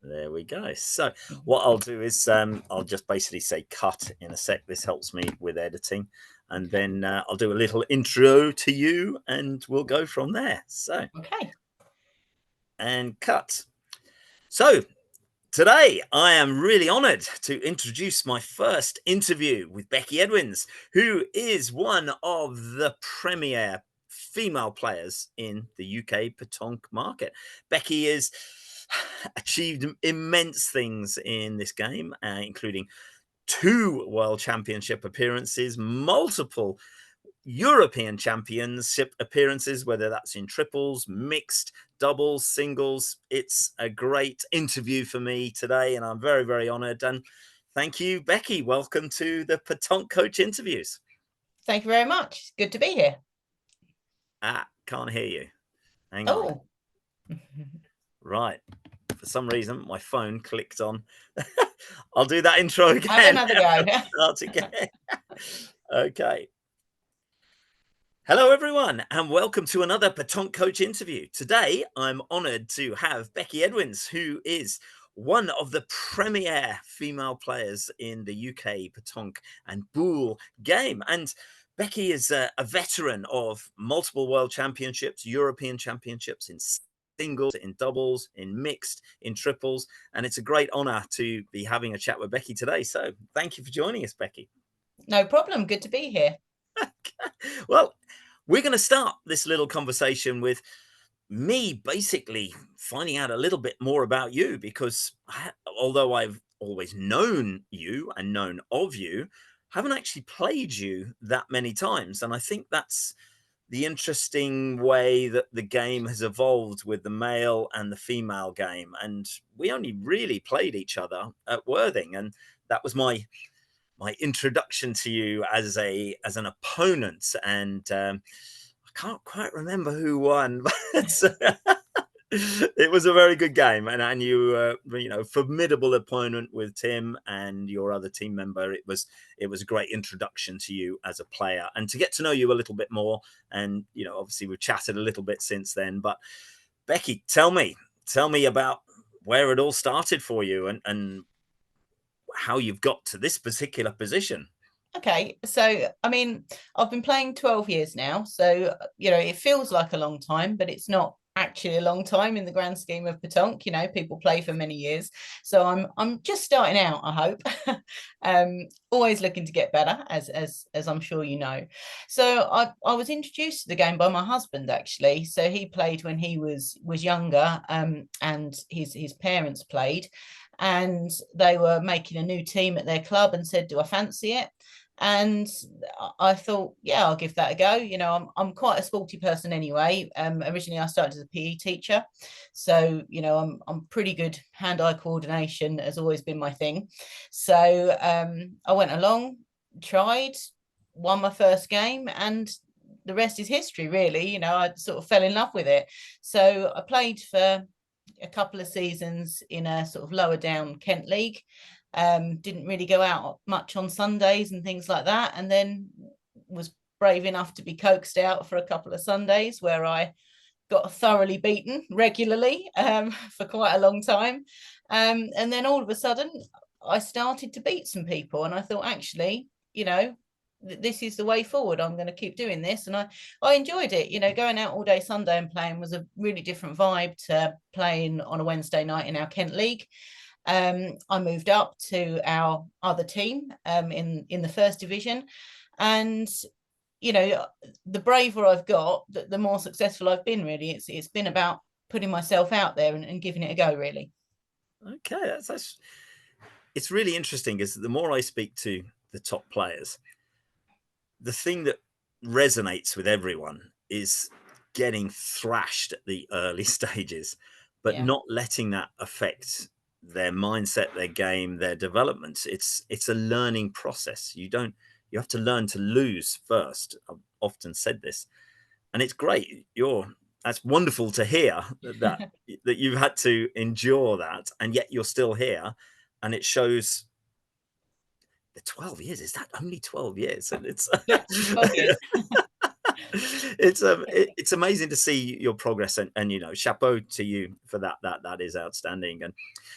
And there we go. So what I'll do is I'll just basically say cut in a sec. This helps me with editing. And then I'll do a little intro to you and we'll go from there. So, okay. And cut. So today, I am really honoured to introduce my first interview with Becky Edwins, who is one of the premier female players in the UK pétanque market. Becky has achieved immense things in this game, including 2 World Championship appearances, multiple European Championship appearances, whether that's in triples, mixed, doubles, singles. It's a great interview for me today, and I'm very, very honoured. And thank you, Becky. Welcome to the Petanque Coach Interviews. Thank you very much. Good to be here. Can't hear you. Hang on. Right. For some reason, my phone clicked on. I'll do that intro again. Have another go. Start again. Okay. Hello, everyone, and welcome to another Petanque Coach interview. Today, I'm honoured to have Becky Edwins, who is one of the premier female players in the UK Petanque and Boules game. And Becky is a veteran of multiple world championships, European championships in singles, in doubles, in mixed, in triples. And it's a great honour to be having a chat with Becky today. So thank you for joining us, Becky. No problem. Good to be here. Well, we're going to start this little conversation with me basically finding out a little bit more about you, because although I've always known you and known of you, I haven't actually played you that many times. And I think that's the interesting way that the game has evolved with the male and the female game. And we only really played each other at Worthing. And that was my introduction to you as an opponent, and I can't quite remember who won, but it was a very good game, and you formidable opponent with Tim and your other team member. It was a great introduction to you as a player and to get to know you a little bit more. And obviously we've chatted a little bit since then. But Becky, tell me about where it all started for you and how you've got to this particular position. Okay, so I mean, I've been playing 12 years now, so it feels like a long time, but it's not actually a long time in the grand scheme of pétanque. People play for many years, so I'm just starting out, I hope. Always looking to get better, as I'm sure you know. So I was introduced to the game by my husband, actually. So he played when he was younger, and his parents played, and they were making a new team at their club and said, do I fancy it? And I thought, yeah, I'll give that a go. I'm quite a sporty person anyway. Originally I started as a PE teacher, so I'm pretty good. Hand-eye coordination has always been my thing. So I went along, tried, won my first game, and the rest is history, really. I sort of fell in love with it. So I played for a couple of seasons in a sort of lower down Kent league. Didn't really go out much on Sundays and things like that, and then was brave enough to be coaxed out for a couple of Sundays where I got thoroughly beaten regularly for quite a long time, and then all of a sudden I started to beat some people, and I thought, actually, this is the way forward. I'm going to keep doing this. And I enjoyed it. Going out all day Sunday and playing was a really different vibe to playing on a Wednesday night in our Kent League. I moved up to our other team in the first division, and the braver I've got, the more successful I've been. Really, it's been about putting myself out there and giving it a go. Really. Okay, it's really interesting, because the more I speak to the top players, the thing that resonates with everyone is getting thrashed at the early stages, but not letting that affect their mindset, their game, their development. It's a learning process. You have to learn to lose first. I've often said this, and it's great. That's wonderful to hear that you've had to endure that, and yet you're still here, and it shows. The 12 years, is that only 12 years? And it's 12 years. It's amazing to see your progress, and chapeau to you for that. That is outstanding. And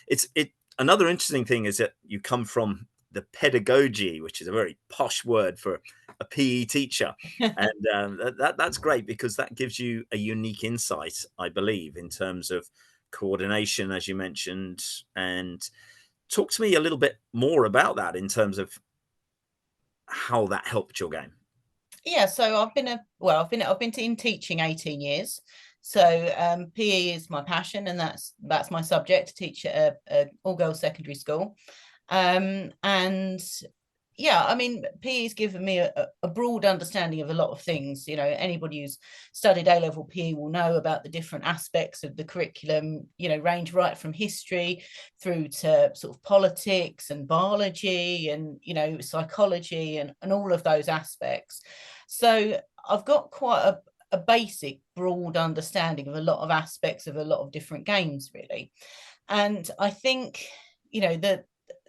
it another interesting thing is that you come from the pedagogy, which is a very posh word for a PE teacher, and that's great because that gives you a unique insight, I believe, in terms of coordination, as you mentioned. And talk to me a little bit more about that in terms of how that helped your game. Yeah, so I've been in teaching 18 years. So PE is my passion, and that's my subject to teach at a all-girls secondary school. And yeah, I mean, PE has given me a broad understanding of a lot of things. Anybody who's studied A-level PE will know about the different aspects of the curriculum, range right from history through to sort of politics and biology and, psychology and all of those aspects. So I've got quite a basic, broad understanding of a lot of aspects of a lot of different games, really. And I think,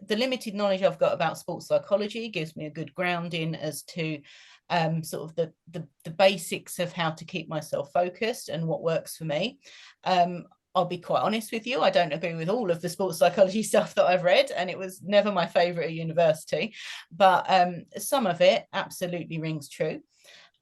the limited knowledge I've got about sports psychology gives me a good grounding as to sort of the basics of how to keep myself focused and what works for me. I'll be quite honest with you, I don't agree with all of the sports psychology stuff that I've read, and it was never my favorite at university, but some of it absolutely rings true.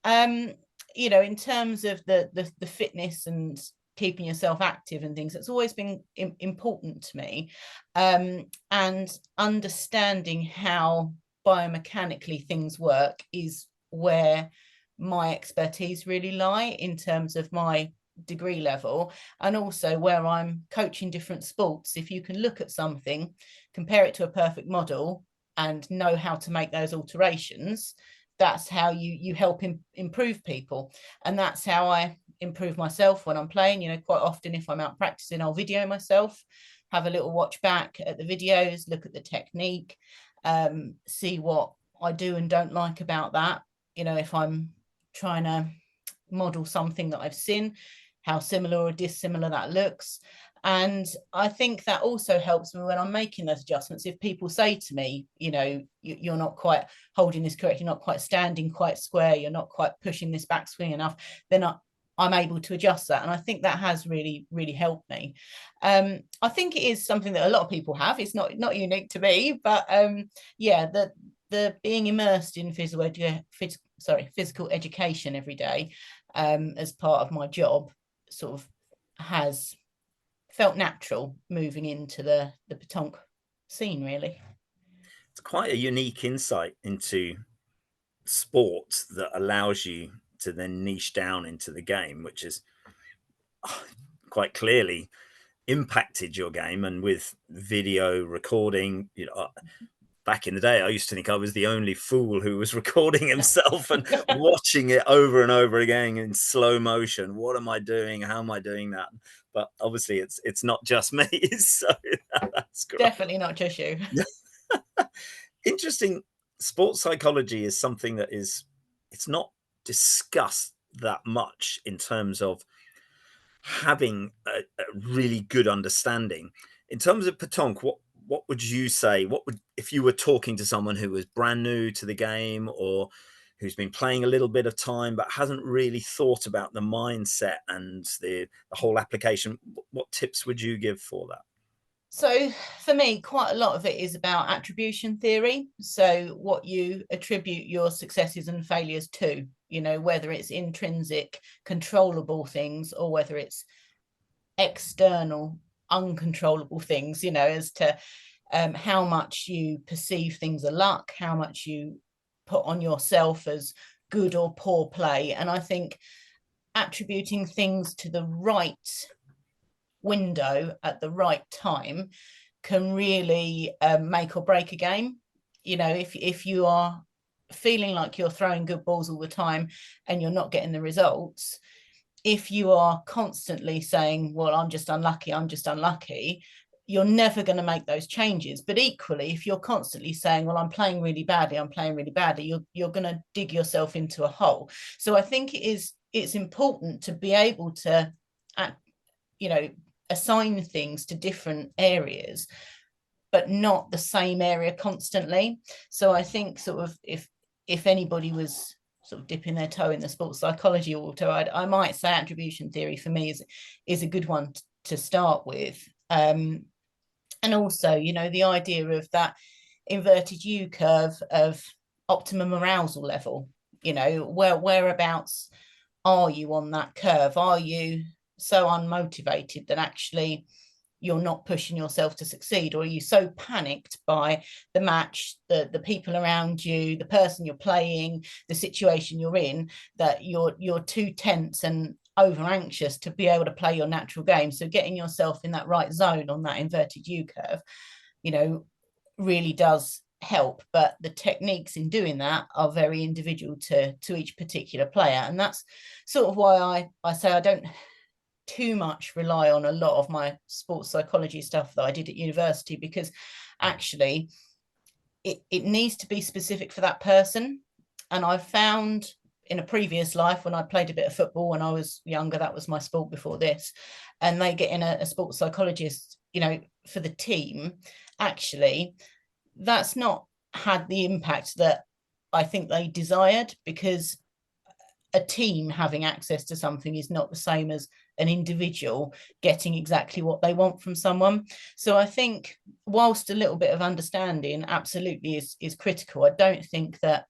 um in terms of the fitness and keeping yourself active and things, it's always been important to me, and understanding how biomechanically things work is where my expertise really lie in terms of my degree level, and also where I'm coaching different sports. If you can look at something, compare it to a perfect model, and know how to make those alterations, that's how you help improve people. And that's how I improve myself when I'm playing. Quite often if I'm out practicing, I'll video myself, have a little watch back at the videos, look at the technique, see what I do and don't like about that. If I'm trying to model something that I've seen, how similar or dissimilar that looks. And I think that also helps me when I'm making those adjustments. If people say to me, you're not quite holding this correct, you're not quite standing quite square, you're not quite pushing this backswing enough, then I'm able to adjust that. And I think that has really, really helped me. I think it is something that a lot of people have. It's not unique to me, but yeah, the being immersed in physical education every day, as part of my job, sort of has felt natural moving into the pétanque scene, really. It's quite a unique insight into sport that allows you to then niche down into the game, which is quite clearly impacted your game. And with video recording, back in the day, I used to think I was the only fool who was recording himself and watching it over and over again in slow motion. What am I doing? How am I doing that? But obviously, it's not just me. So that's great. Definitely not just you. Interesting. Sports psychology is something that it's not discussed that much in terms of having a really good understanding. In terms of pétanque, what would you say? What would, if you were talking to someone who was brand new to the game or who's been playing a little bit of time but hasn't really thought about the mindset and the whole application, what tips would you give for that? So for me, quite a lot of it is about attribution theory. So what you attribute your successes and failures to, whether it's intrinsic, controllable things or whether it's external, uncontrollable things, as to how much you perceive things are luck, how much you put on yourself as good or poor play. And I think attributing things to the right window at the right time can really make or break a game. If you are feeling like you're throwing good balls all the time and you're not getting the results, if you are constantly saying, well, I'm just unlucky, you're never going to make those changes. But equally, if you're constantly saying, well, I'm playing really badly, you're going to dig yourself into a hole. So I think it's important to be able to, assign things to different areas, but not the same area constantly. So I think sort of if anybody was sort of dipping their toe in the sports psychology water, I might say attribution theory for me is a good one to start with. And also, the idea of that inverted U curve of optimum arousal level. Whereabouts are you on that curve? Are you so unmotivated that actually you're not pushing yourself to succeed, or are you so panicked by the match, the people around you, the person you're playing, the situation you're in, that you're too tense and over anxious to be able to play your natural game? So getting yourself in that right zone on that inverted U curve, really does help, but the techniques in doing that are very individual to each particular player. And that's sort of why I say I don't too much rely on a lot of my sports psychology stuff that I did at university, because actually it needs to be specific for that person. And I've found in a previous life, when I played a bit of football when I was younger, that was my sport before this, and they get in a sports psychologist, for the team, actually that's not had the impact that I think they desired, because a team having access to something is not the same as an individual getting exactly what they want from someone. So I think whilst a little bit of understanding absolutely is critical, I don't think that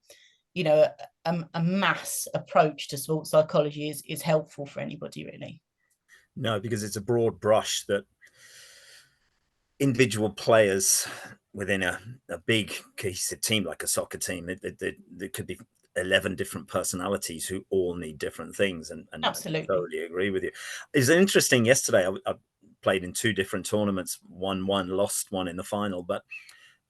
a mass approach to sports psychology is helpful for anybody, really. No, because it's a broad brush that individual players within a big cohesive team like a soccer team, there could be 11 different personalities who all need different things, and Absolutely. totally agree with you. It's interesting. Yesterday I played in 2 different tournaments, won one, lost one in the final, but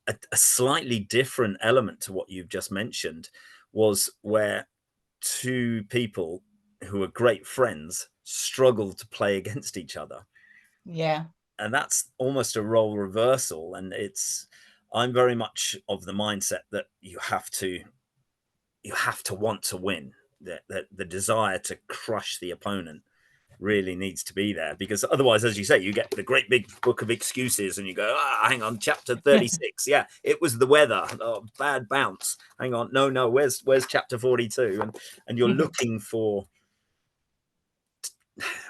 a slightly different element to what you've just mentioned was where 2 people who are great friends struggle to play against each other. Yeah. And that's almost a role reversal. And I'm very much of the mindset that you have to want to win. That the desire to crush the opponent really needs to be there, because otherwise, as you say, you get the great big book of excuses and you go, hang on, chapter 36. Yeah, it was the weather. Oh, bad bounce. Hang on. No, where's chapter 42? And you're looking for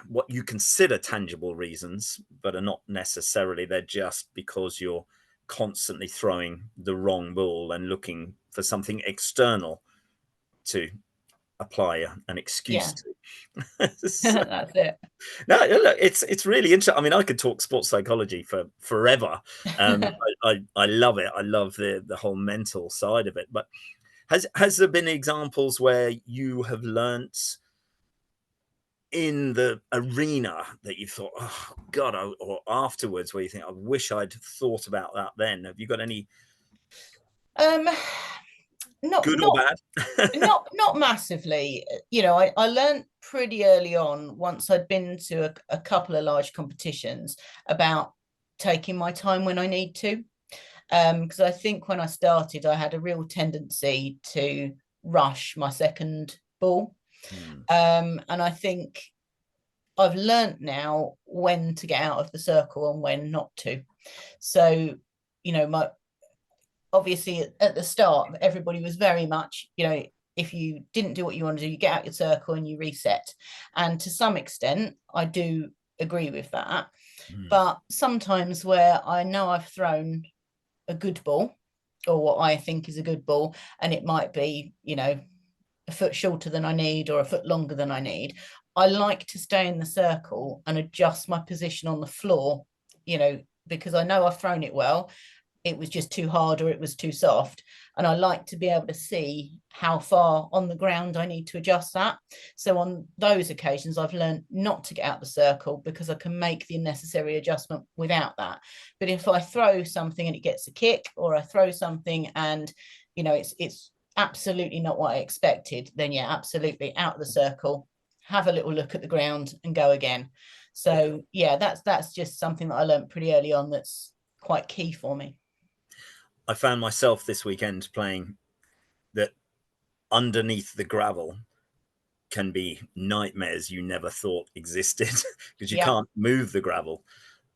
what you consider tangible reasons, but are not necessarily. They're just because you're constantly throwing the wrong ball and looking for something external to apply an excuse Yeah. to. So, That's it. no, look, it's really interesting. I mean, I could talk sports psychology for forever. I love it. I love the whole mental side of it. But has there been examples where you have learnt in the arena that you thought, oh God, or afterwards where you think, I wish I'd thought about that then? Have you got any um not good or not bad? not massively. I learned pretty early on, once I'd been to a couple of large competitions, about taking my time when I need to. Because I think when I started, I had a real tendency to rush my second ball. Hmm. And I think I've learnt now when to get out of the circle and when not to. So, my obviously at the start, everybody was very much, if you didn't do what you want to do, you get out your circle and you reset. And to some extent, I do agree with that. Hmm. But sometimes where I know I've thrown a good ball, or what I think is a good ball, and it might be, a foot shorter than I need or a foot longer than I need, I like to stay in the circle and adjust my position on the floor, because I know I've thrown it well, it was just too hard or it was too soft. And I like to be able to see how far on the ground I need to adjust that. So on those occasions, I've learned not to get out the circle, because I can make the necessary adjustment without that. But if I throw something and it gets a kick, or I throw something and it's absolutely not what I expected, then yeah, absolutely out of the circle, have a little look at the ground and go again. Yeah. So yeah, that's just something that I learned pretty early on, that's quite key for me. I found myself this weekend playing that underneath the gravel can be nightmares you never thought existed because you Yeah. can't move the gravel,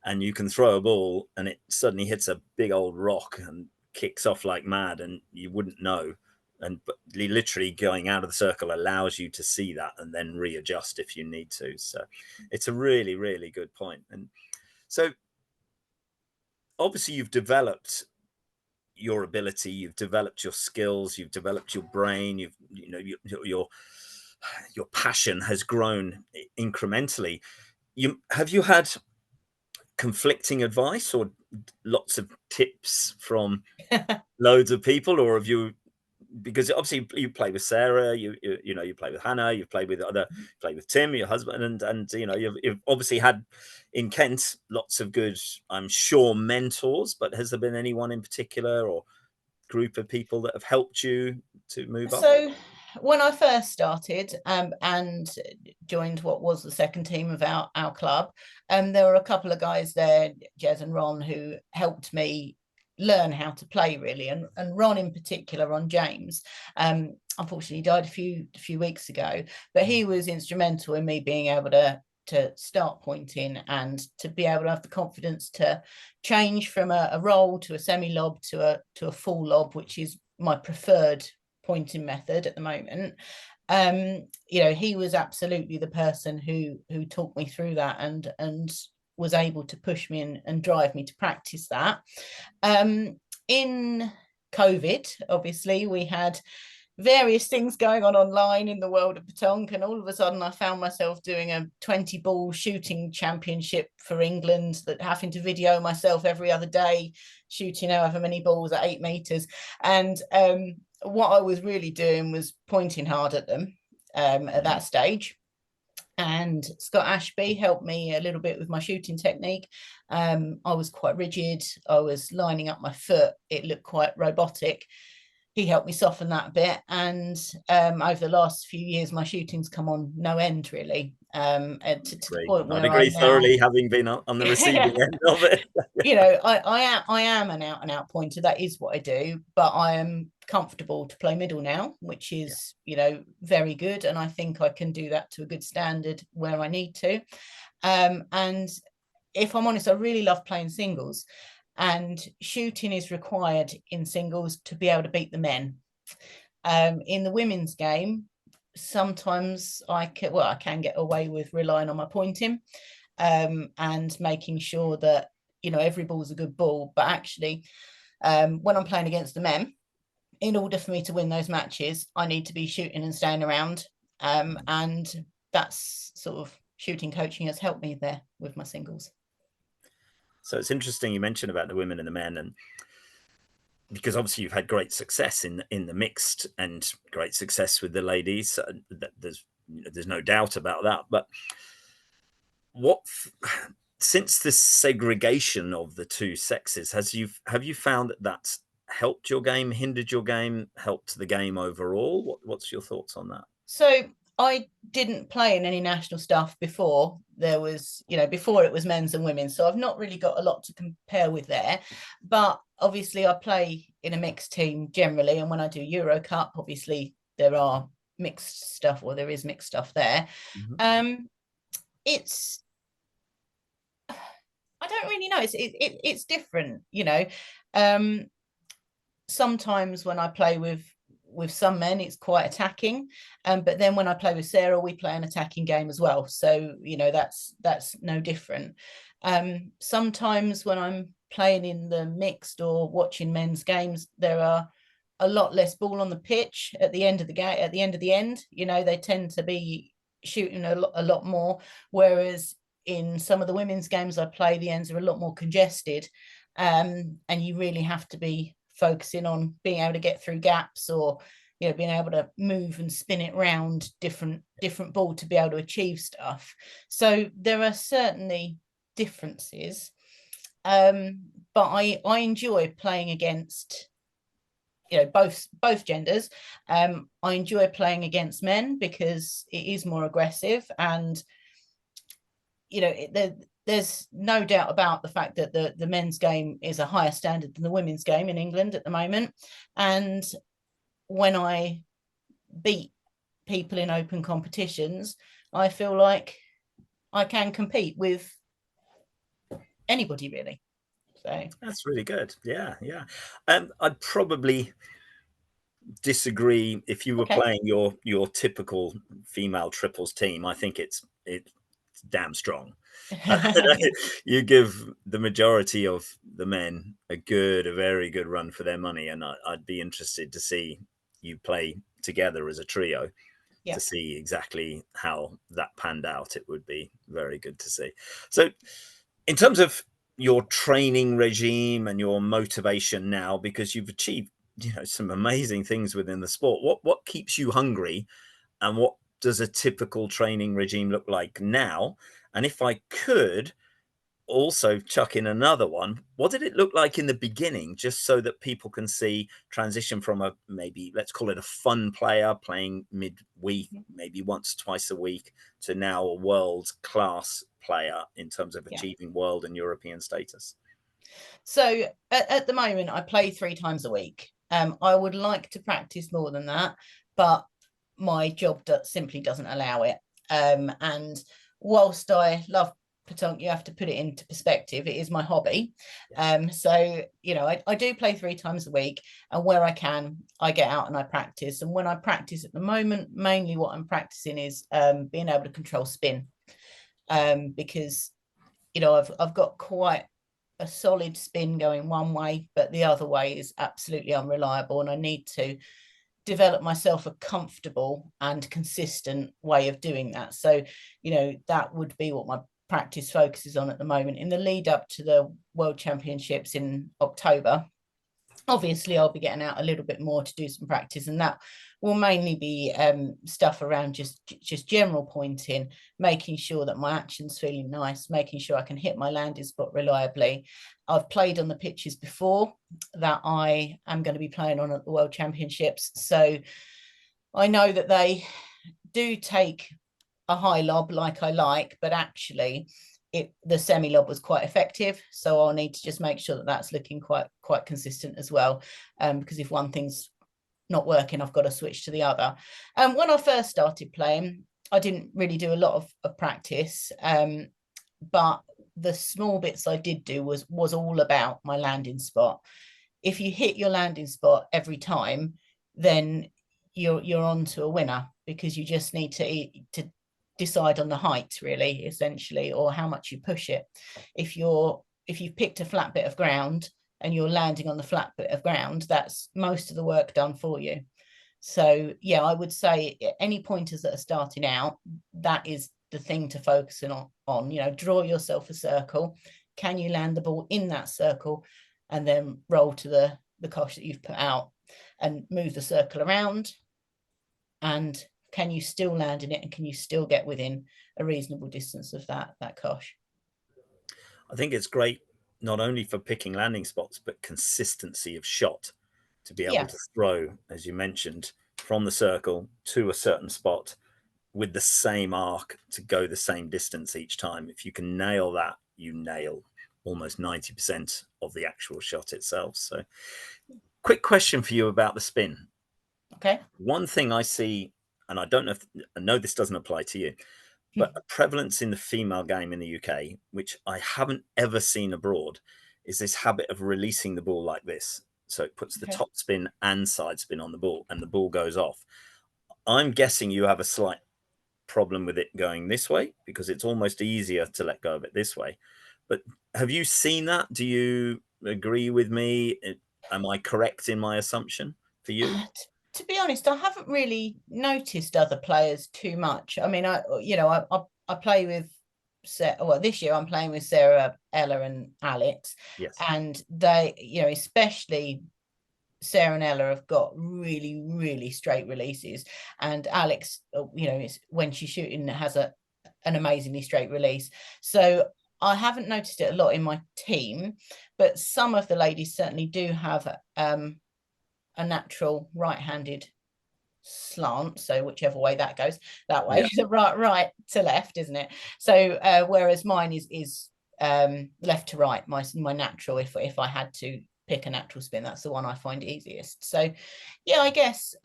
and you can throw a ball and it suddenly hits a big old rock and kicks off like mad, and you wouldn't know but literally going out of the circle allows you to see that and then readjust if you need to. So it's a really, really good point. And so obviously you've developed your ability, you've developed your skills, you've developed your brain, your passion has grown incrementally. Have you had conflicting advice or lots of tips from loads of people, or have you, because obviously you play with Sarah, you play with Hannah, you play with Tim, your husband, and you've obviously had in Kent lots of good, I'm sure, mentors, but has there been anyone in particular or group of people that have helped you to move up? So when I first started and joined what was the second team of our club, there were a couple of guys there, Jez and Ron, who helped me learn how to play really, and Ron in particular, Ron James, unfortunately died a few weeks ago, but he was instrumental in me being able to start pointing and to be able to have the confidence to change from a roll to a semi lob to a full lob, which is my preferred pointing method at the moment. He was absolutely the person who talked me through that and was able to push me and drive me to practice that. In COVID, obviously, we had various things going on online in the world of pétanque, and all of a sudden I found myself doing a 20 ball shooting championship for England, that having to video myself every other day shooting however many balls at 8 meters, and what I was really doing was pointing hard at them at that stage. And Scott Ashby helped me a little bit with my shooting technique. I was quite rigid, I was lining up my foot, it looked quite robotic. He helped me soften that a bit, and over the last few years my shooting's come on no end really, to the point I'd where agree I'm now thoroughly, having been on the receiving end of it. I am an out and out pointer, that is what I do, but I am comfortable to play middle now, which is very good, and I think I can do that to a good standard where I need to. And if I'm honest, I really love playing singles, and shooting is required in singles to be able to beat the men. In the women's game, sometimes I can get away with relying on my pointing and making sure that every ball's a good ball. But actually, when I'm playing against the men, in order for me to win those matches, I need to be shooting and staying around. And that's sort of shooting coaching has helped me there with my singles. So it's interesting you mentioned about the women and the men, and because obviously you've had great success in the mixed and great success with the ladies. There's no doubt about that. But what since this segregation of the two sexes, have you found that that's helped your game, hindered your game, helped the game overall? What's your thoughts on that? So I didn't play in any national stuff before there was, before it was men's and women's. So I've not really got a lot to compare with there. But obviously I play in a mixed team generally. And when I do Euro Cup, obviously there are mixed stuff, or there is mixed stuff there. Mm-hmm. It's, I don't really know. It's different, sometimes when I play with some men, it's quite attacking, but then when I play with Sarah, we play an attacking game as well, so that's no different. Sometimes when I'm playing in the mixed or watching men's games, there are a lot less ball on the pitch at the end of the game, at the end of the end, they tend to be shooting a lot more, whereas in some of the women's games I play, the ends are a lot more congested, and you really have to be focusing on being able to get through gaps, or being able to move and spin it around different ball to be able to achieve stuff. So there are certainly differences, but I enjoy playing against both genders. I enjoy playing against men because it is more aggressive, and there's no doubt about the fact that the men's game is a higher standard than the women's game in England at the moment. And when I beat people in open competitions, I feel like I can compete with anybody really. So That's really good. Yeah, yeah. I'd probably disagree. If you were Okay. playing your typical female triples team, I think it's damn strong. You give the majority of the men a very good run for their money, and I'd be interested to see you play together as a trio Yeah. to see exactly how that panned out. It would be very good to see. So, in terms of your training regime and your motivation now, because you've achieved some amazing things within the sport, what keeps you hungry, and what does a typical training regime look like now? And if I could also chuck in another one, what did it look like in the beginning, just so that people can see transition from a, maybe let's call it a fun player playing midweek, maybe once twice a week, to now a world class player in terms of Yeah. achieving world and European status? So at the moment, I play 3 times a week. I would like to practice more than that, but my job simply doesn't allow it. And whilst I love pétanque, you have to put it into perspective. It is my hobby. Yes. So, I do play 3 times a week, and where I can, I get out and I practice. And when I practice at the moment, mainly what I'm practicing is being able to control spin, because I've got quite a solid spin going one way, but the other way is absolutely unreliable, and I need to develop myself a comfortable and consistent way of doing that. So, that would be what my practice focuses on at the moment. In the lead up to the World Championships in October, obviously I'll be getting out a little bit more to do some practice, and that will mainly be stuff around just general pointing, making sure that my action's feeling nice, making sure I can hit my landing spot reliably. I've played on the pitches before that I am going to be playing on at the World Championships, so I know that they do take a high lob like I like, but actually the semi lob was quite effective, so I'll need to just make sure that that's looking quite consistent as well, because if one thing's not working, I've got to switch to the other. When I first started playing, I didn't really do a lot of practice, but the small bits I did do was all about my landing spot. If you hit your landing spot every time, then you're on to a winner, because you just need to decide on the height, really, essentially, or how much you push it. If you've picked a flat bit of ground and you're landing on the flat bit of ground, that's most of the work done for you. So yeah, I would say any pointers that are starting out, that is the thing to focus on. Draw yourself a circle. Can you land the ball in that circle, and then roll to the cosh that you've put out, and move the circle around, and can you still land in it, and can you still get within a reasonable distance of that cosh? I think it's great not only for picking landing spots, but consistency of shot, to be able Yeah. to throw, as you mentioned, from the circle to a certain spot with the same arc to go the same distance each time. If you can nail that, you nail almost 90% of the actual shot itself. So, quick question for you about the spin. Okay. One thing I see, and I don't know if I know this doesn't apply to you, but a prevalence in the female game in the UK, which I haven't ever seen abroad, is this habit of releasing the ball like this. So it puts the Okay. top spin and side spin on the ball, and the ball goes off. I'm guessing you have a slight problem with it going this way, because it's almost easier to let go of it this way. But have you seen that? Do you agree with me? Am I correct in my assumption for you? To be honest, I haven't really noticed other players too much. I mean, I play with well, this year I'm playing with Sarah, Ella, and Alex, Yes. and they, especially Sarah and Ella have got really, really straight releases, and Alex, is when she's shooting, has an amazingly straight release. So I haven't noticed it a lot in my team, but some of the ladies certainly do have a natural right-handed slant, so whichever way that goes, that way, Yeah. right to left, isn't it? So whereas mine is left to right, my natural. If I had to pick a natural spin, that's the one I find easiest. So yeah, I guess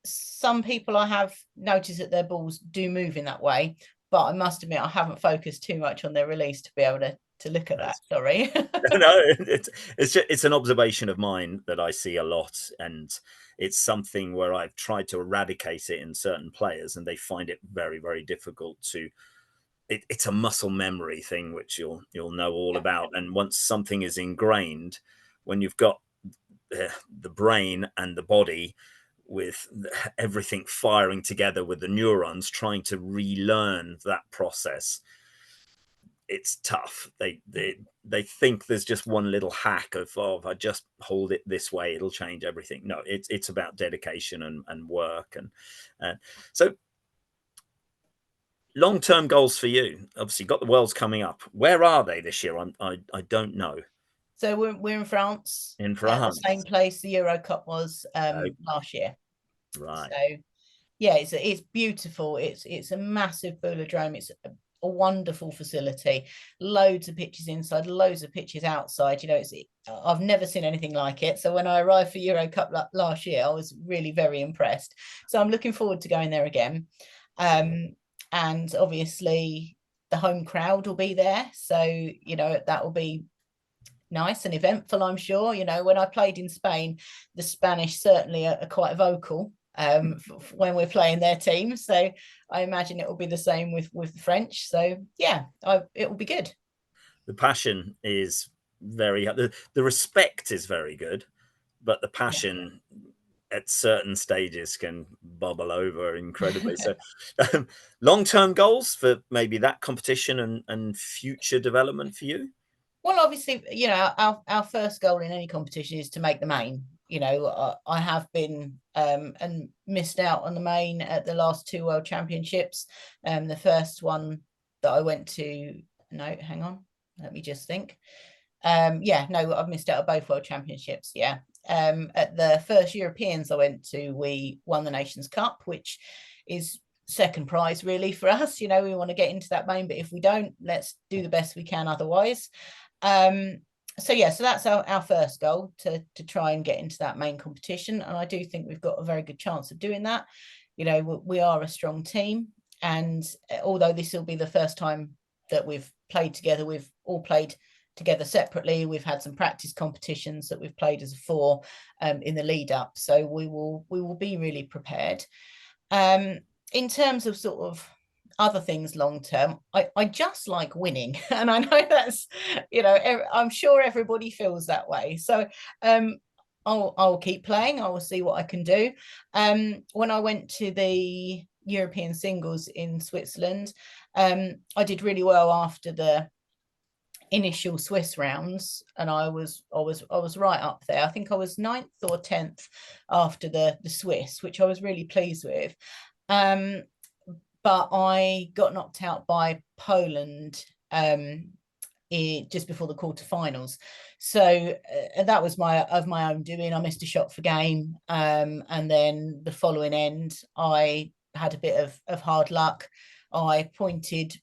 some people I have noticed that their balls do move in that way, but I must admit I haven't focused too much on their release to be able to look at that. That's Sorry. no, it's an observation of mine that I see a lot, and it's something where I've tried to eradicate it in certain players, and they find it very, very difficult to. It's a muscle memory thing, which you'll know all Yeah. about. And once something is ingrained, when you've got the brain and the body with everything firing together with the neurons, trying to relearn that process, it's tough. They think there's just one little hack of, oh, if I just hold it this way, it'll change everything. No, it's about dedication and work. And so long term goals for you. Obviously, got the Worlds coming up. Where are they this year? I don't know. So we're in France In at the same France. place the Euro Cup was Oh, last year. right. So yeah, it's beautiful. It's a massive boulodrome. It's a wonderful facility. Loads of pitches inside, loads of pitches outside. You know, I've never seen anything like it. So when I arrived for Euro Cup last year, I was really very impressed. So I'm looking forward to going there again. And obviously the home crowd will be there. So, you know, that will be nice and eventful, I'm sure. You know, when I played in Spain, the Spanish certainly are quite vocal when we're playing their team. So I imagine it will be the same with the French. So yeah, it will be good. The passion is the respect is very good, but the Yeah. passion at certain stages can bubble over incredibly. So, long term goals for maybe that competition and future development for you. Well, obviously, you know, our first goal in any competition is to make the main. You know, I have been and missed out on the main at the last two World Championships. The first one that I went to, no, hang on, let me just think. Yeah, no, I've missed out on both World Championships. Yeah. At the first Europeans I went to, we won the Nations Cup, which is second prize really for us. You know, we want to get into that main, but if we don't, let's do the best we can otherwise. So yeah, so that's our first goal, to try and get into that main competition. And I do think we've got a very good chance of doing that. You know, we are a strong team. And although this will be the first time that we've played together, we've all played together separately. We've had some practice competitions that we've played as a four in the lead up. So we will be really prepared. In terms of sort of other things long term, I just like winning. And I know that's, you know, I'm sure everybody feels that way. So I'll keep playing. I will see what I can do. When I went to the European singles in Switzerland, I did really well after the initial Swiss rounds, and I was right up there. I think I was 9th or 10th after the Swiss, which I was really pleased with. But I got knocked out by Poland just before the quarterfinals. So that was of my own doing. I missed a shot for game, and then the following end, I had a bit of hard luck. I pointed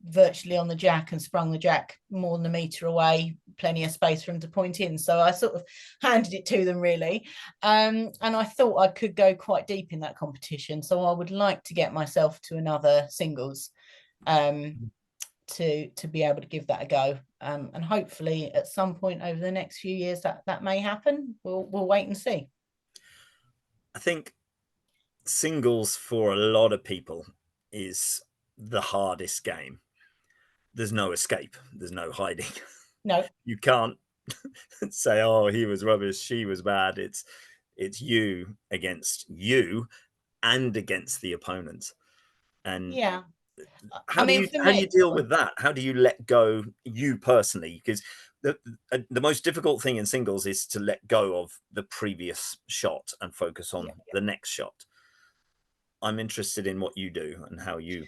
virtually on the jack and sprung the jack more than a metre away, plenty of space for him to point in. So I sort of handed it to them really. And I thought I could go quite deep in that competition. So I would like to get myself to another singles to be able to give that a go. And hopefully at some point over the next few years that may happen. We'll wait and see. I think singles for a lot of people is the hardest game. There's no escape. There's no hiding. No. You can't say, "Oh, he was rubbish. She was bad." It's you against you and against the opponent. And Yeah. I how do mean, you for how do you me, deal with that? How do you let go, you personally? Because the most difficult thing in singles is to let go of the previous shot and focus on yeah. the next shot. I'm interested in what you do and how you.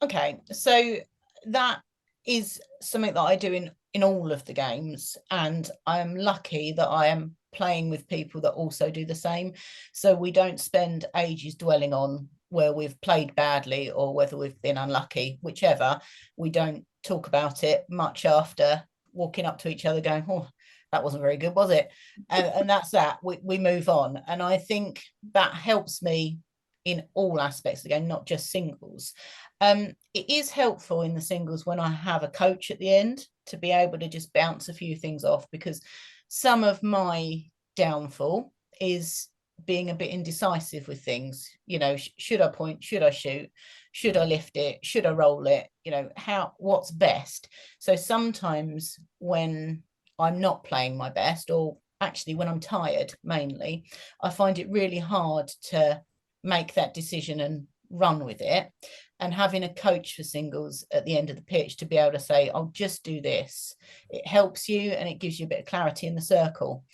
Okay, so that is something that I do in all of the games, and I am lucky that I am playing with people that also do the same. So we don't spend ages dwelling on where we've played badly or whether we've been unlucky, whichever. We don't talk about it much after walking up to each other going, "Oh, that wasn't very good, was it?" And that's that. We move on, and I think that helps me in all aspects again, not just singles. It is helpful in the singles when I have a coach at the end. to be able to just bounce a few things off, because some of my downfall is being a bit indecisive with things. You know, should I point, should I shoot, should I lift it, should I roll it, you know, what's best. So sometimes when I'm not playing my best, or actually when I'm tired mainly, I find it really hard to make that decision and run with it. And having a coach for singles at the end of the pitch to be able to say, I'll just do this, it helps you and it gives you a bit of clarity in the circle.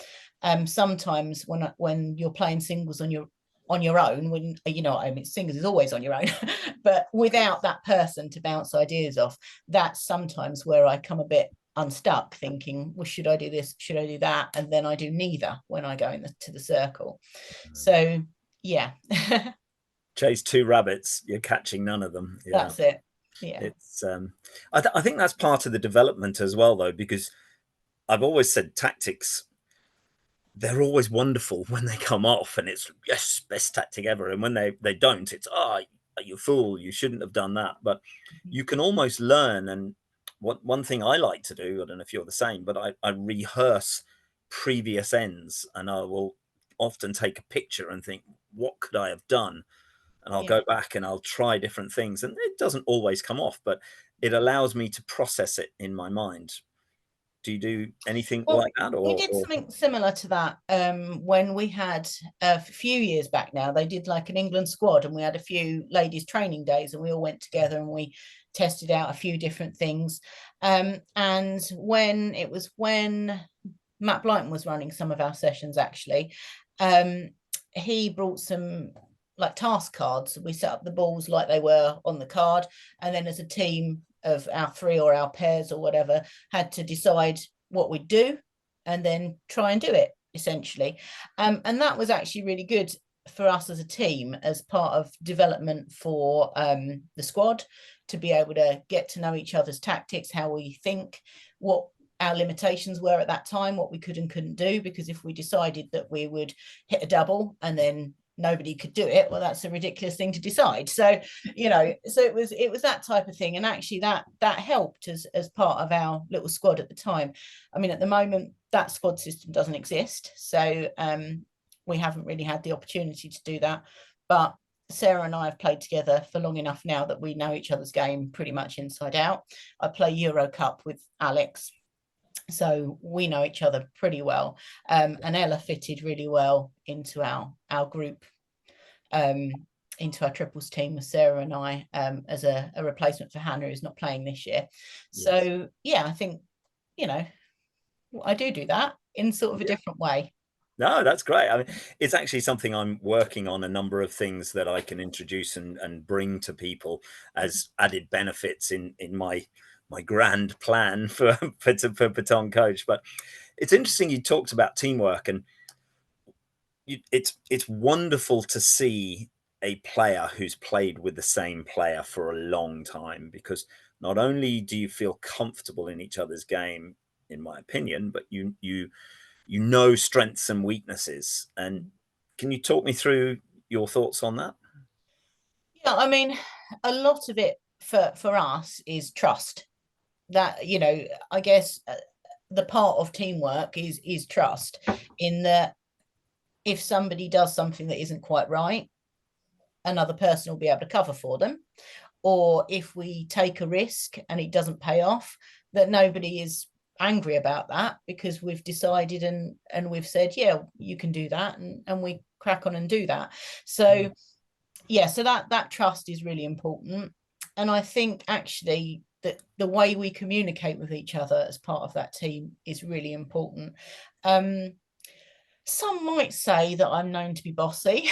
Sometimes when you're playing singles on your own, when you know, I mean, singles is always on your own, but without that person to bounce ideas off, that's sometimes where I come a bit unstuck, thinking, well, should I do this, should I do that? And then I do neither when I go into the circle. So yeah. Chase two rabbits, you're catching none of them. Yeah. That's it. Yeah. It's I think that's part of the development as well, though, because I've always said tactics, they're always wonderful when they come off, and it's yes, best tactic ever. And when they don't, it's you fool, you shouldn't have done that. But you can almost learn. And one thing I like to do, I don't know if you're the same, but I rehearse previous ends, and I will often take a picture and think, what could I have done? And I'll Yeah. go back and I'll try different things, and it doesn't always come off, but it allows me to process it in my mind. Do you do anything Well, like that, we did or something similar to that when we had a few years back now. They did like an England squad, and we had a few ladies' training days, and we all went together and we tested out a few different things. And when Matt Blyton was running some of our sessions, actually, he brought some like task cards. We set up the balls like they were on the card, and then as a team of our three or our pairs or whatever had to decide what we'd do and then try and do it essentially. And that was actually really good for us as a team, as part of development for the squad, to be able to get to know each other's tactics, how we think, what our limitations were at that time, what we could and couldn't do. Because if we decided that we would hit a double and then nobody could do it, well, that's a ridiculous thing to decide. So you know, so it was that type of thing. And actually that helped as part of our little squad at the time. I mean, at the moment that squad system doesn't exist, so we haven't really had the opportunity to do that. But Sarah and I have played together for long enough now that we know each other's game pretty much inside out. I play Euro Cup with Alex, so we know each other pretty well. And Ella fitted really well into our group, into our triples team with Sarah and I, as a replacement for Hannah, who's not playing this year. yes. So yeah, I think, you know, I do that in sort of a different way. No, that's great. I mean, it's actually something I'm working on, a number of things that I can introduce and bring to people as added benefits in my grand plan for Petanque coach. But it's interesting you talked about teamwork, and it's wonderful to see a player who's played with the same player for a long time, because not only do you feel comfortable in each other's game, in my opinion, but you know strengths and weaknesses. And can you talk me through your thoughts on that? Yeah, I mean, a lot of it for us is trust. That, you know, I guess the part of teamwork is trust, in that if somebody does something that isn't quite right, another person will be able to cover for them. Or if we take a risk and it doesn't pay off, that nobody is angry about that, because we've decided and we've said, yeah, you can do that, and we crack on and do that. So yeah, so that trust is really important. And I think actually that the way we communicate with each other as part of that team is really important. Some might say that I'm known to be bossy,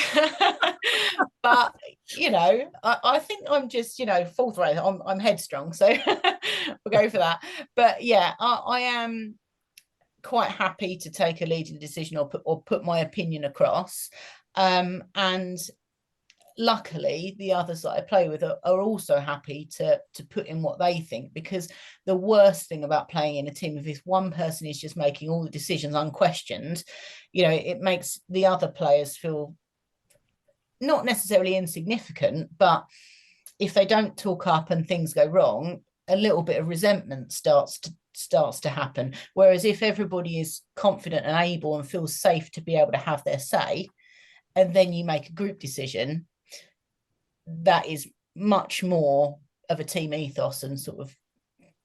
but you know, I think I'm just, you know, forthright. I'm headstrong, so we'll go for that. But yeah, I am quite happy to take a leading decision, or put my opinion across. And luckily the others that I play with are also happy to put in what they think, because the worst thing about playing in a team, if one person is just making all the decisions unquestioned, you know, it makes the other players feel not necessarily insignificant, but if they don't talk up and things go wrong, a little bit of resentment starts starts to happen. Whereas if everybody is confident and able and feels safe to be able to have their say, and then you make a group decision, that is much more of a team ethos and sort of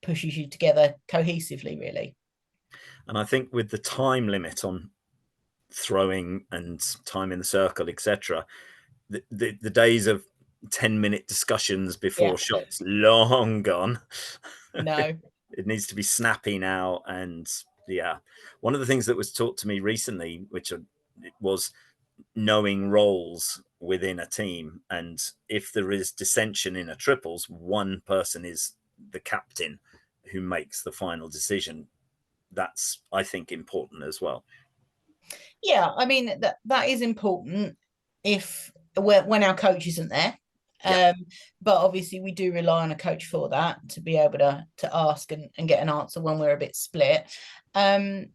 pushes you together cohesively, really. And I think with the time limit on throwing and time in the circle, etc., the days of 10-minute discussions Yeah. before shots long gone. No. It needs to be snappy now. And yeah, one of the things that was taught to me recently, which was knowing roles within a team, and if there is dissension in a triples, one person is the captain who makes the final decision. That's, I think, important as well. Yeah, I mean that is important if when our coach isn't there. Yeah. Um, but obviously we do rely on a coach for that to be able to ask and get an answer when we're a bit split. Um,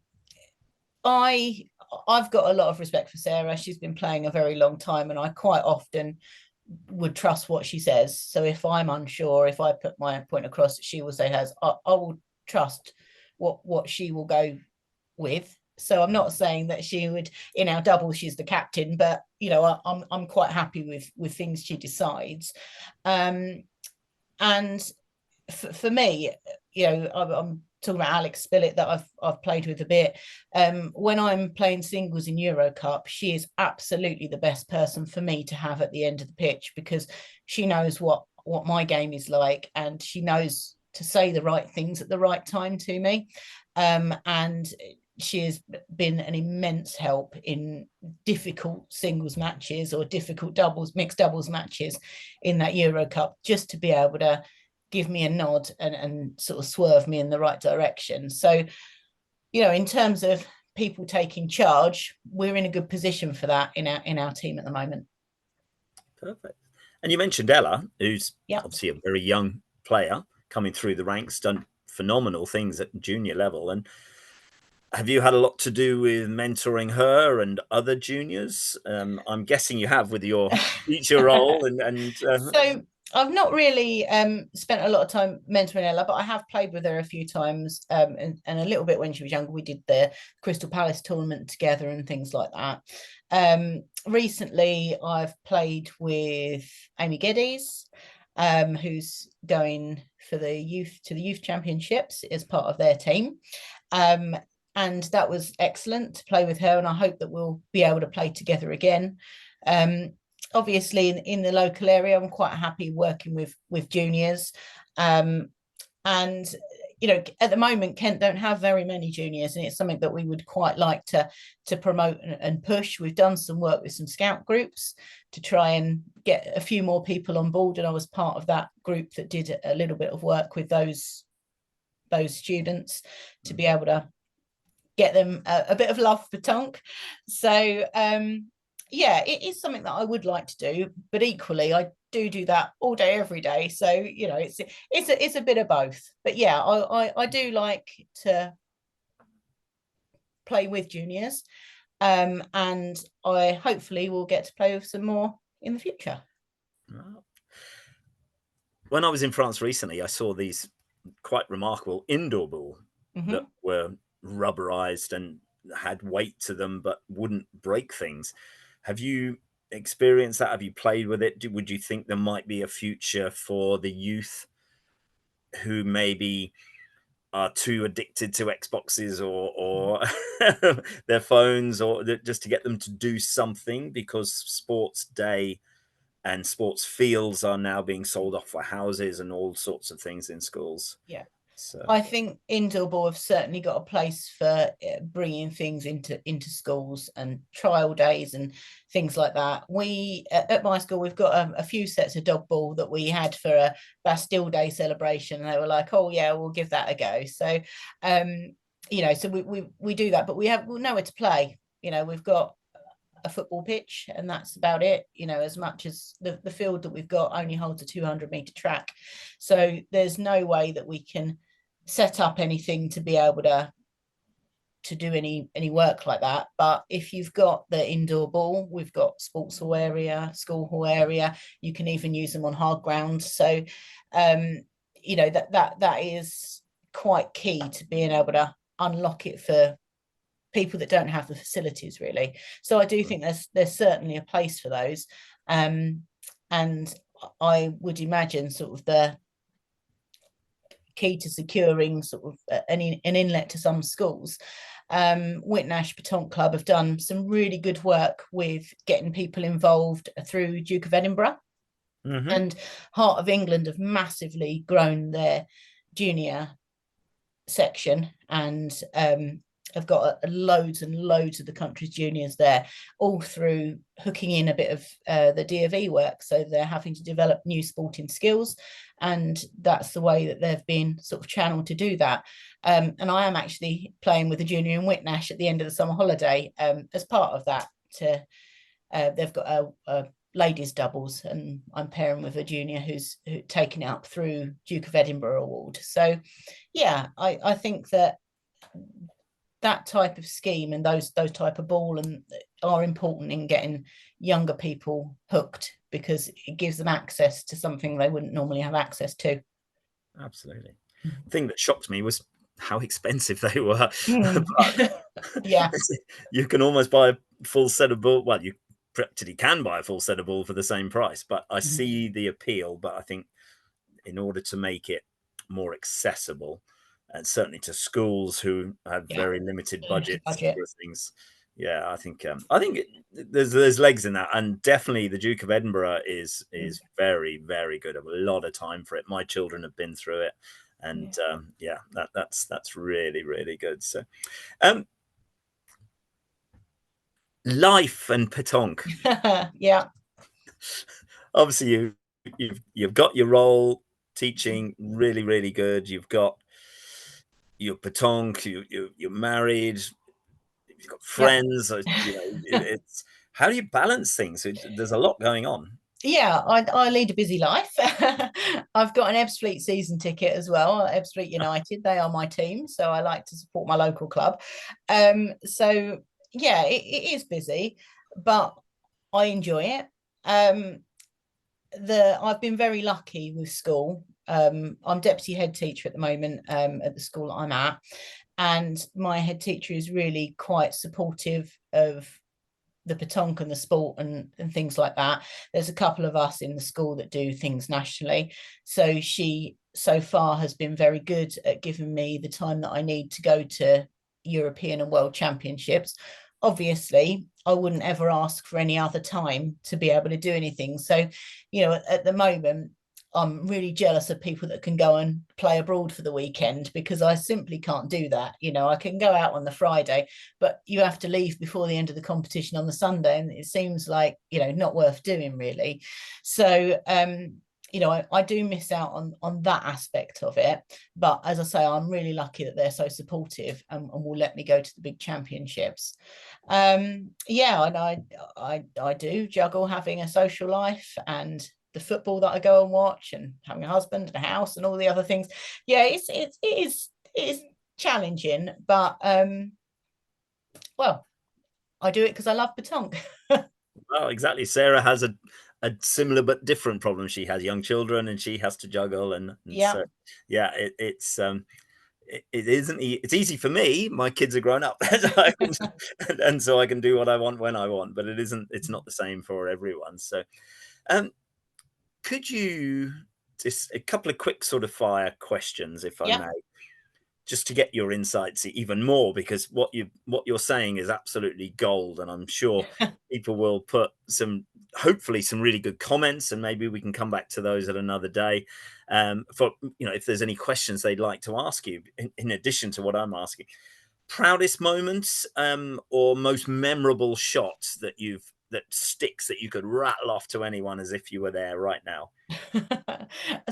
I I've got a lot of respect for Sarah. She's been playing a very long time, and I quite often would trust what she says. So if I'm unsure, if I put my point across that she will say hers, I will trust what she will go with. So I'm not saying that she would in our double she's the captain, but I'm quite happy with things she decides. And for me, I'm talking about Alex Spillett that I've played with a bit. When I'm playing singles in Euro Cup, she is absolutely the best person for me to have at the end of the pitch, because she knows what my game is like, and she knows to say the right things at the right time to me. And she has been an immense help in difficult singles matches or difficult mixed doubles matches in that Euro Cup, just to be able to give me a nod and sort of swerve me in the right direction. So, in terms of people taking charge, we're in a good position for that in our team at the moment. Perfect. And you mentioned Ella, who's Yeah. obviously a very young player coming through the ranks, done phenomenal things at junior level. And have you had a lot to do with mentoring her and other juniors? I'm guessing you have with your teacher role So I've not really spent a lot of time mentoring Ella, but I have played with her a few times, and a little bit when she was younger. We did the Crystal Palace tournament together and things like that. Recently, I've played with Amy Geddes, who's going for the youth championships as part of their team. And that was excellent to play with her, and I hope that we'll be able to play together again. Obviously in the local area, I'm quite happy working with juniors. And at the moment Kent don't have very many juniors, and it's something that we would quite like to promote and push. We've done some work with some scout groups to try and get a few more people on board, and I was part of that group that did a little bit of work with those students to be able to get them a bit of love for pétanque. So yeah, it is something that I would like to do, but equally I do that all day every day, so it's a bit of both. But yeah, I do like to play with juniors, and I hopefully will get to play with some more in the future. When I was in France recently, I saw these quite remarkable indoor ball that were rubberized and had weight to them but wouldn't break things. Have you experienced that? Have you played with it? Would you think there might be a future for the youth who maybe are too addicted to Xboxes or their phones, or just to get them to do something, because sports day and sports fields are now being sold off for houses and all sorts of things in schools? Yeah. So I think indoor ball have certainly got a place for bringing things into schools and trial days and things like that. We at my school, we've got a few sets of dog ball that we had for a Bastille Day celebration, and they were like, "Oh yeah, we'll give that a go." So, so we do that, but we'll nowhere to play. We've got a football pitch, and that's about it. As much as the field that we've got only holds a 200-meter track, so there's no way that we can set up anything to be able to do any work like that. But if you've got the indoor ball, we've got sports hall area, school hall area, you can even use them on hard ground. So that is quite key to being able to unlock it for people that don't have the facilities, really. So I do think there's certainly a place for those. And I would imagine sort of the key to securing sort of an inlet to some schools. Whitnash Petanque Club have done some really good work with getting people involved through Duke of Edinburgh. Mm-hmm. And Heart of England have massively grown their junior section, and have got loads and loads of the country's juniors there, all through hooking in a bit of the D work. So they're having to develop new sporting skills, and that's the way that they've been sort of channeled to do that. And I am actually playing with a junior in Whitnash at the end of the summer holiday as part of that. They've got a ladies doubles, and I'm pairing with a junior who's taken it up through Duke of Edinburgh award. So yeah, I think that type of scheme and those type of ball and are important in getting younger people hooked, because it gives them access to something they wouldn't normally have access to. Absolutely. The thing that shocked me was how expensive they were. Yeah. You can almost buy a full set of ball. Well, you practically can buy a full set of ball for the same price, but I see the appeal. But I think in order to make it more accessible, and certainly to schools who have very limited budgets for things, yeah, I think there's legs in that, and definitely the Duke of Edinburgh is very, very good. I have a lot of time for it. My children have been through it, and that's really, really good. So, life and pétanque. Yeah. Obviously, you've got your role teaching, really, really good. You've got your pétanque. You're married. You've got friends. You know, it's how do you balance things? There's a lot going on. Yeah, I lead a busy life. I've got an Ebbsfleet season ticket as well. Ebbsfleet United, they are my team, so I like to support my local club. So yeah, it is busy, but I enjoy it. I've been very lucky with school. I'm deputy head teacher at the moment at the school that I'm at, and my head teacher is really quite supportive of the pétanque and the sport and things like that. There's a couple of us in the school that do things nationally, so she so far has been very good at giving me the time that I need to go to European and World Championships. Obviously, I wouldn't ever ask for any other time to be able to do anything. So, you know, at the moment, I'm really jealous of people that can go and play abroad for the weekend, because I simply can't do that. You know, I can go out on the Friday, but you have to leave before the end of the competition on the Sunday, and it seems like, you know, not worth doing really. So you know, I do miss out on that aspect of it, but as I say, I'm really lucky that they're so supportive and will let me go to the big championships. Yeah, and I do juggle having a social life and the football that I go and watch, and having a husband and a house and all the other things. Yeah, it is challenging, but well, I do it because I love pétanque. Well, exactly. Sarah has a similar but different problem. She has young children and she has to juggle, and Yeah. so yeah, it isn't. It's easy for me. My kids are grown up, and so I can do what I want when I want. But it isn't. It's not the same for everyone. So, um, could you just a couple of quick sort of fire questions, if I Yeah. may, just to get your insights even more, because what you're saying is absolutely gold, and I'm sure people will put hopefully some really good comments, and maybe we can come back to those at another day. For if there's any questions they'd like to ask you in addition to what I'm asking, proudest moments or most memorable shots that sticks that you could rattle off to anyone as if you were there right now.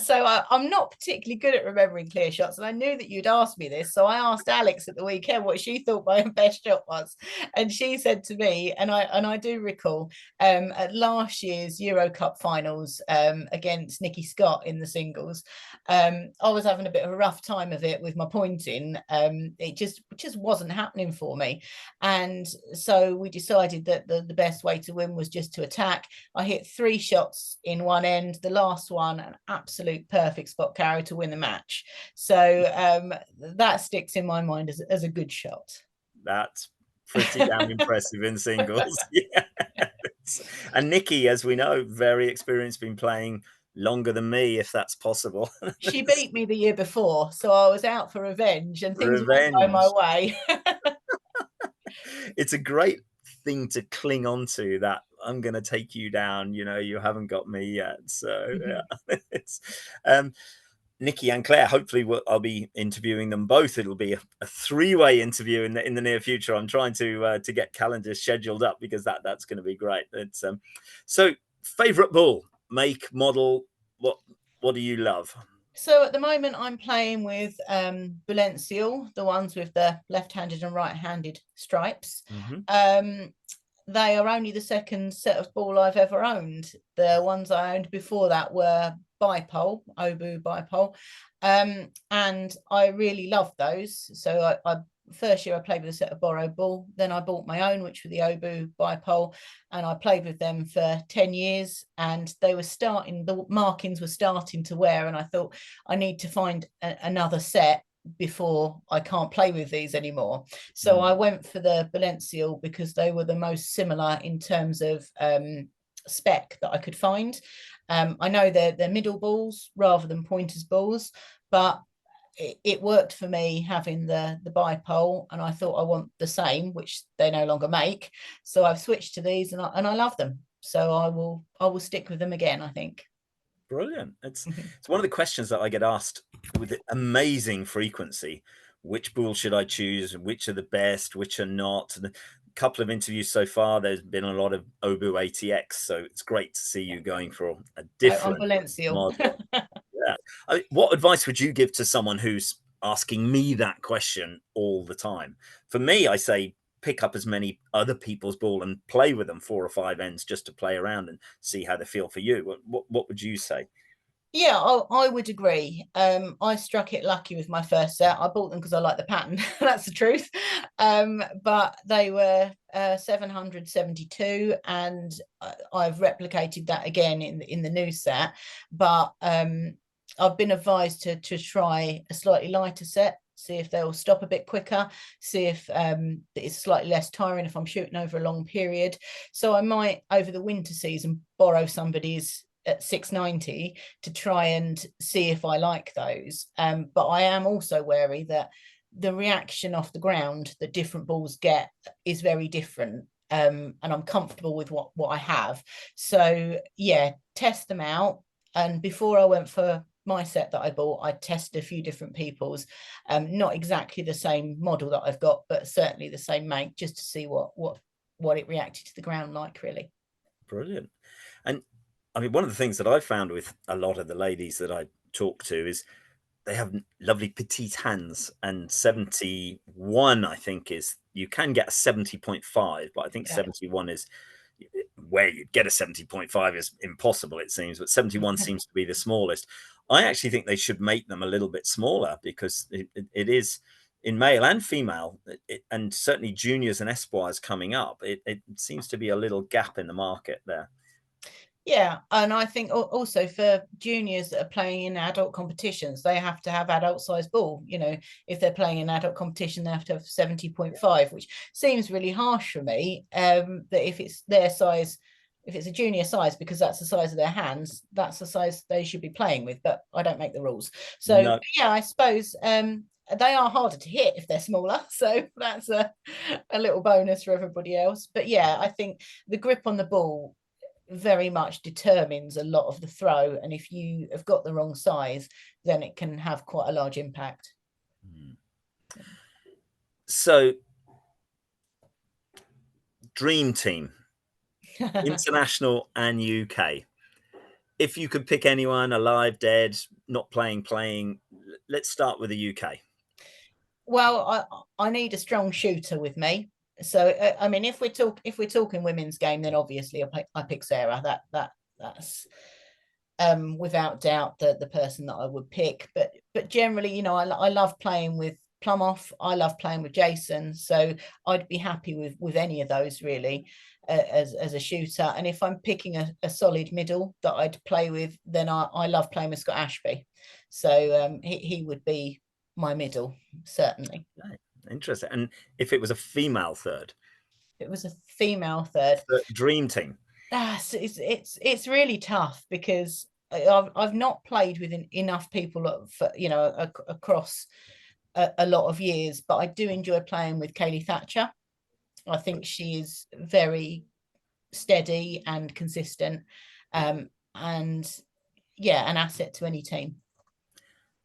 So I'm not particularly good at remembering clear shots, and I knew that you'd ask me this, so I asked Alex at the weekend what she thought my best shot was, and she said to me, and I do recall at last year's Euro Cup finals against Nikki Scott in the singles, I was having a bit of a rough time of it with my pointing. It just wasn't happening for me, and so we decided that the best way to win was just to attack. I hit 3 shots in one end. The last last one an absolute perfect spot carry to win the match. So that sticks in my mind as a good shot. That's pretty damn impressive in singles. Yeah. And Nikki, as we know, very experienced, been playing longer than me, if that's possible. She beat me the year before, so I was out for revenge and things weren't going my Revenge. way. It's a great thing to cling on to, that I'm going to take you down, you haven't got me yet. So yeah, it's Nikki and Claire. Hopefully I'll be interviewing them both. It'll be a three-way interview in the near future. I'm trying to get calendars scheduled up, because that's going to be great. It's so favorite ball, make, model, what do you love? So at the moment, I'm playing with Boules, the ones with the left-handed and right-handed stripes. Mm-hmm. They are only the second set of ball I've ever owned. The ones I owned before that were bipole, obu bipole, and I really loved those. So I first year I played with a set of borrowed ball, then I bought my own, which were the obu bipole, and I played with them for 10 years, and the markings were starting to wear, and I thought I need to find another set before I can't play with these anymore. So I went for the Boules because they were the most similar in terms of spec that I could find. I know they're middle balls rather than pointers balls, but it worked for me having the bipole, and I thought I want the same, which they no longer make. So I've switched to these, and I love them. So I will stick with them again, I think. Brilliant. It's one of the questions that I get asked with amazing frequency. Which bull should I choose? Which are the best? Which are not? And a couple of interviews so far, there's been a lot of Obu ATX, so it's great to see you going for a I'm different Valencial. model. Yeah. What advice would you give to someone who's asking me that question all the time? For me, I say pick up as many other people's ball and play with them 4 or 5 ends, just to play around and see how they feel for you. What would you say? Yeah, I would agree. I struck it lucky with my first set. I bought them because I like the pattern. That's the truth. But they were 772, and I've replicated that again in the new set. But I've been advised to try a slightly lighter set, see if they'll stop a bit quicker, see if it's slightly less tiring if I'm shooting over a long period. So I might, over the winter season, borrow somebody's at 690 to try and see if I like those. But I am also wary that the reaction off the ground that different balls get is very different. And I'm comfortable with what I have. So yeah, test them out. And before I went for my set that I bought, I tested a few different people's, not exactly the same model that I've got, but certainly the same make, just to see what it reacted to the ground like, really. Brilliant. And I mean, one of the things that I've found with a lot of the ladies that I talk to is they have lovely petite hands, and 71, I think, is, you can get a 70.5, but I think Yeah. 71 is where you get a 70.5 is impossible, it seems, but 71 seems to be the smallest. I actually think they should make them a little bit smaller, because it is in male and female, and certainly juniors and espoirs coming up, it seems to be a little gap in the market there. Yeah, and I think also for juniors that are playing in adult competitions, they have to have adult size ball. If they're playing in adult competition, they have to have 70.5, which seems really harsh for me. That if it's their size, if it's a junior size, because that's the size of their hands, that's the size they should be playing with. But I don't make the rules. So No. yeah, I suppose they are harder to hit if they're smaller. So that's a little bonus for everybody else. But yeah, I think the grip on the ball very much determines a lot of the throw, and if you have got the wrong size, then it can have quite a large impact. So, dream team, international and UK. If you could pick anyone, alive, dead, not playing, let's start with the UK. Well, I need a strong shooter with me. So I mean, if we're talking women's game, then obviously I pick Sarah. That's without doubt the person that I would pick. But generally, I love playing with plumb off. I love playing with Jason, so I'd be happy with any of those really, as a shooter. And if I'm picking a solid middle that I'd play with, then I love playing with Scott Ashby. So he would be my middle, certainly. Right. Interesting. And if it was a female third, It was a female third. dream team. It's really tough because I've not played with enough people for, across a lot of years, but I do enjoy playing with Kaylee Thatcher. I think she is very steady and consistent, and yeah, an asset to any team.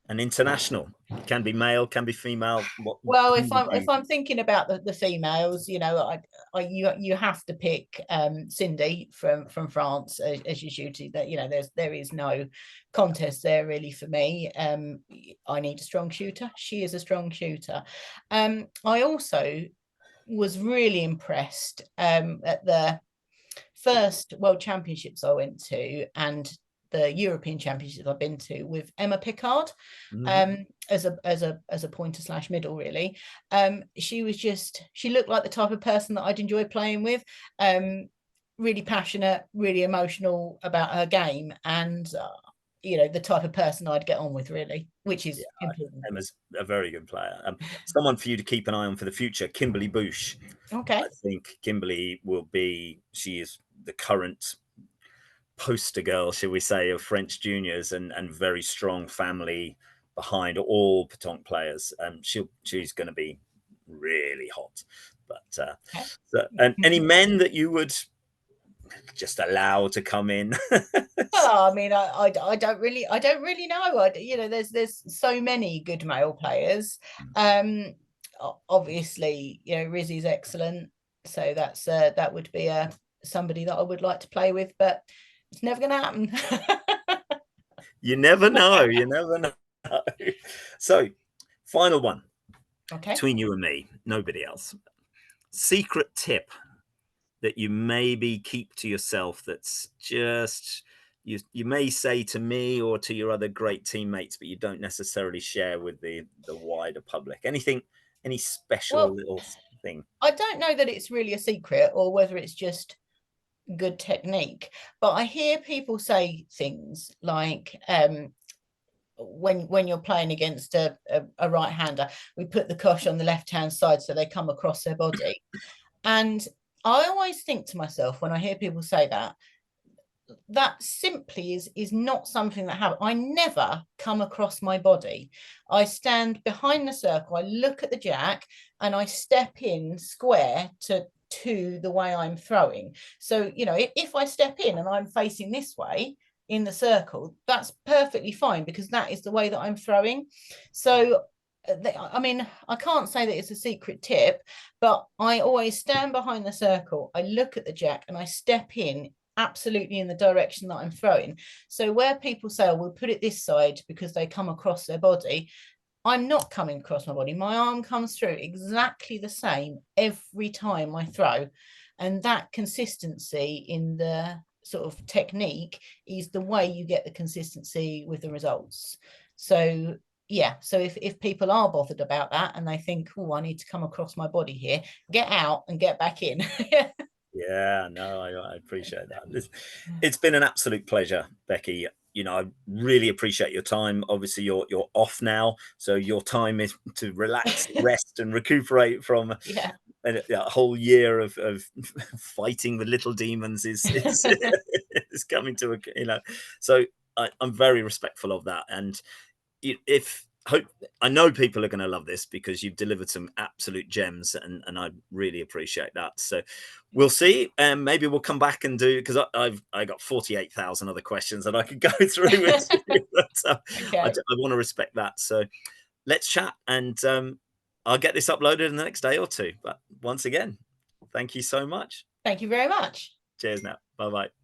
An international can be male, can be female. Well, Who would if you? I'm thinking about the females, you have to pick Cindy from France as your shooter. That there is no contest there really for me. I need a strong shooter. She is a strong shooter. I also was really impressed at the first World Championships I went to and the European Championships I've been to with Emma Pickard, Mhm. as a pointer slash middle really. She looked like the type of person that I'd enjoy playing with. Really passionate, really emotional about her game, and the type of person I'd get on with really, which Yeah, is important. Emma's a very good player. Someone for you to keep an eye on for the future, Kimberly Bouche. I Okay. think Kimberly will be, she is the current poster girl, shall we say, of French juniors, and very strong family behind all pétanque players. She's going to be really hot. But Okay. so, and any men that you would just allow to come in? Well, I mean, I don't really know. There's so many good male players. Obviously, Rizzy's excellent, so that would be somebody that I would like to play with, but it's never going to happen. You never know. You never know. So, final one Okay. between you and me, nobody else. Secret tip that you maybe keep to yourself, that's just you may say to me or to your other great teammates, but you don't necessarily share with the wider public. Anything, any special Well, little thing? I don't know that it's really a secret or whether it's just good technique, but I hear people say things like, when you're playing against a right hander, we put the kosh on the left hand side so they come across their body. And I always think to myself when I hear people say that, that simply is not something that happens. I never come across my body. I stand behind the circle, I look at the jack, and I step in square to the way I'm throwing. So, if I step in and I'm facing this way in the circle, that's perfectly fine because that is the way that I'm throwing. So, I mean, I can't say that it's a secret tip, but I always stand behind the circle, I look at the jack, and I step in absolutely in the direction that I'm throwing. So where people say, oh, we'll put it this side because they come across their body, I'm not coming across my body. My arm comes through exactly the same every time I throw. And that consistency in the sort of technique is the way you get the consistency with the results. So yeah, so if people are bothered about that and they think, oh, I need to come across my body here, get out and get back in. Yeah, no, I appreciate that. It's been an absolute pleasure, Becky. I really appreciate your time. Obviously, you're off now, so your time is to relax, rest, and recuperate from Yeah. a whole year of fighting the little demons is is coming to a. So I'm very respectful of that, and if hope I know people are going to love this because you've delivered some absolute gems, and I really appreciate that. So we'll see, and maybe we'll come back and do, because I got 48,000 other questions that I could go through with you, but I Okay. want to respect that. So let's chat, and I'll get this uploaded in the next day or two. But once again, thank you so much. Thank you very much. Cheers now. Bye bye.